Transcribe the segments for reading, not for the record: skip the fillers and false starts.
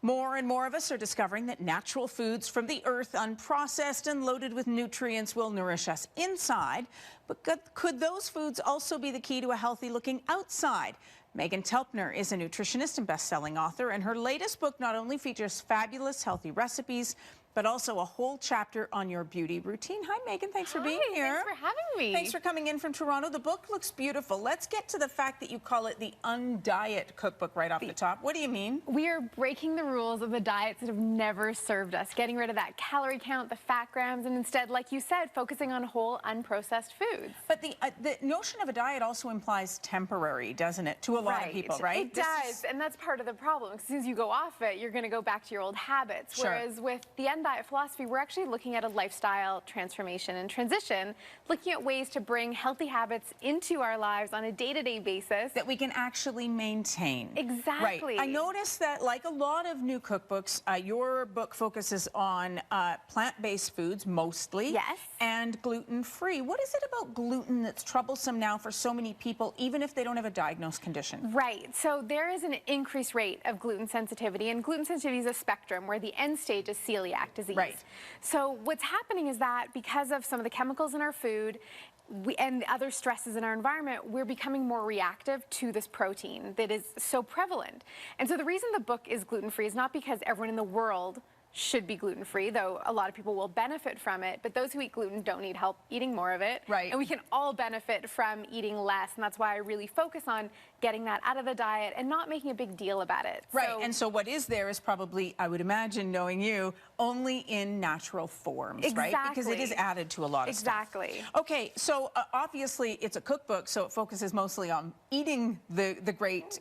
More and more of us are discovering that natural foods from the earth, unprocessed and loaded with nutrients, will nourish us inside. But could those foods also be the key to a healthy-looking outside? Meghan Telpner is a nutritionist and best-selling author, and her latest book not only features fabulous healthy recipes, but also a whole chapter on your beauty routine. Hi, Meghan. Thanks for being here. Thanks for having me. Thanks for coming in from Toronto. The book looks beautiful. Let's get to the fact that you call it the UnDiet Cookbook right off the top. What do you mean? We are breaking the rules of the diets that have never served us, getting rid of that calorie count, the fat grams, and instead, like you said, focusing on whole, unprocessed foods. But the notion of a diet also implies temporary, doesn't it, to a lot of people, right? It does, and that's part of the problem. As soon as you go off it, you're going to go back to your old habits. Sure. Whereas with the UnDiet philosophy, we're actually looking at a lifestyle transformation and transition, looking at ways to bring healthy habits into our lives on a day-to-day basis that we can actually maintain. Exactly. Right. I noticed that, like a lot of new cookbooks, your book focuses on plant-based foods mostly. Yes. And gluten-free. What is it about gluten that's troublesome now for so many people, even if they don't have a diagnosed condition? Right. So there is an increased rate of gluten sensitivity, and gluten sensitivity is a spectrum where the end stage is celiac disease. Right. So what's happening is that because of some of the chemicals in our food and other stresses in our environment, we're becoming more reactive to this protein that is so prevalent. And so the reason the book is gluten-free is not because everyone in the world should be gluten-free, though a lot of people will benefit from it, but those who eat gluten don't need help eating more of it. Right. And we can all benefit from eating less, and that's why I really focus on getting that out of the diet and not making a big deal about it. Right, and so what is there is probably, I would imagine, knowing you, only in natural forms, exactly. right? Because it is added to a lot of stuff. Exactly. Okay, so obviously it's a cookbook, so it focuses mostly on eating the great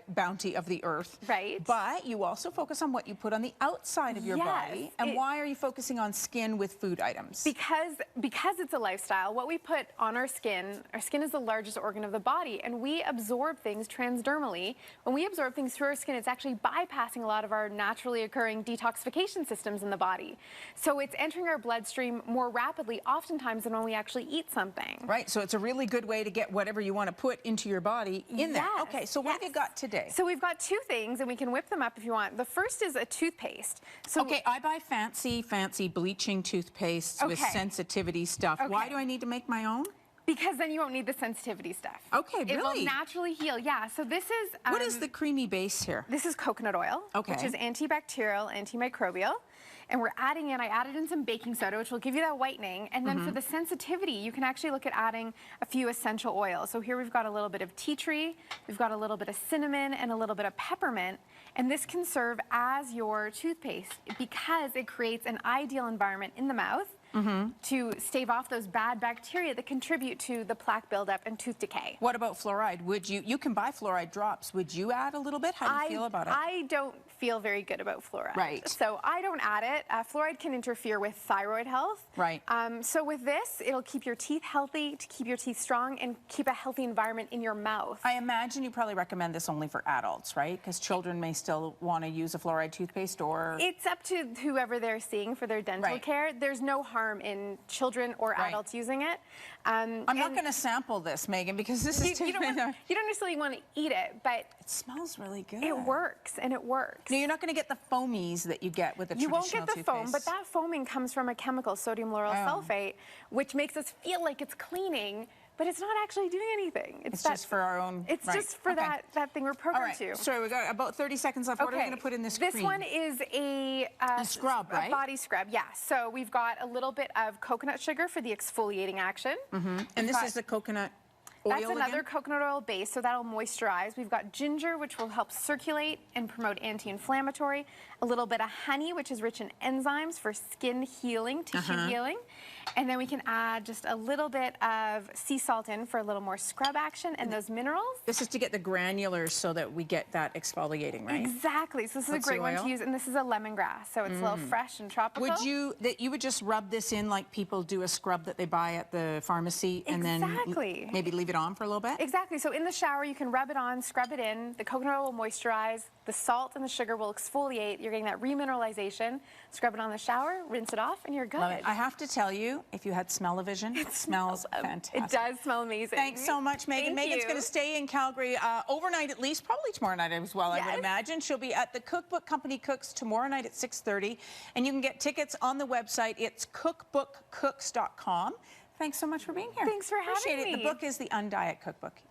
bounty of the earth. Right. But you also focus on what you put on the outside of your body. And why are you focusing on skin with food items? Because it's a lifestyle, what we put on our skin is the largest organ of the body, and we absorb things transdermally. When we absorb things through our skin, it's actually bypassing a lot of our naturally occurring detoxification systems in the body. So it's entering our bloodstream more rapidly, oftentimes, than when we actually eat something. Right, so it's a really good way to get whatever you want to put into your body in there. Okay, so what have you got today? So we've got two things, and we can whip them up if you want. The first is a toothpaste. So okay, I buy fancy bleaching toothpaste with sensitivity stuff. Okay. Why do I need to make my own? Because then you won't need the sensitivity stuff. Okay, really? It will naturally heal, yeah. So this is... what is the creamy base here? This is coconut oil, which is antibacterial, antimicrobial. And we're adding in, I added in some baking soda, which will give you that whitening. And then for the sensitivity, you can actually look at adding a few essential oils. So here we've got a little bit of tea tree, we've got a little bit of cinnamon, and a little bit of peppermint. And this can serve as your toothpaste because it creates an ideal environment in the mouth to stave off those bad bacteria that contribute to the plaque buildup and tooth decay. What about fluoride? Would you can buy fluoride drops. Would you add a little bit? How do you feel about it? I don't feel very good about fluoride. Right. So I don't add it. Fluoride can interfere with thyroid health. Right. So with this, it'll keep your teeth healthy, to keep your teeth strong, and keep a healthy environment in your mouth. I imagine you probably recommend this only for adults, right? Because children may still want to use a fluoride toothpaste, or... It's up to whoever they're seeing for their dental care. There's no harm in children or adults using it. I'm not going to sample this, Meghan, because this is too... You don't necessarily want to eat it, but... It smells really good. It works, and it works. No, you're not going to get the foamies that you get with the traditional toothpaste. You won't get the foam, but that foaming comes from a chemical, sodium lauryl sulfate, which makes us feel like it's cleaning, but it's not actually doing anything. It's just for our own... It's just for that thing we're programmed to. Sorry, we got about 30 seconds left. What are we going to put in this cream? This one is a scrub, right? A body scrub, yeah. So we've got a little bit of coconut sugar for the exfoliating action. And this is the coconut oil That's another again? coconut oil base, so that'll moisturize. We've got ginger, which will help circulate and promote anti-inflammatory. A little bit of honey, which is rich in enzymes for skin healing, tissue healing. And then we can add just a little bit of sea salt in for a little more scrub action and those minerals. This is to get the granulars so that we get that exfoliating, right? Exactly. So this is a great one to use, and this is a lemongrass, so it's a little fresh and tropical. You would just rub this in like people do a scrub that they buy at the pharmacy, and then maybe leave it on for a little bit? Exactly. So in the shower, you can rub it on, scrub it in. The coconut oil will moisturize. The salt and the sugar will exfoliate. You're getting that remineralization. Scrub it on the shower, rinse it off, and you're good. Love it. I have to tell you, you if you had smell-o-vision. It smells fantastic. It does smell amazing. Thanks so much, Meghan. Meghan's going to stay in Calgary overnight at least, probably tomorrow night as well, I would imagine. She'll be at the Cookbook Company Cooks tomorrow night at 6:30, and you can get tickets on the website. It's cookbookcooks.com. Thanks so much for being here. Thanks for having me. Appreciate it. The book is the UnDiet Cookbook.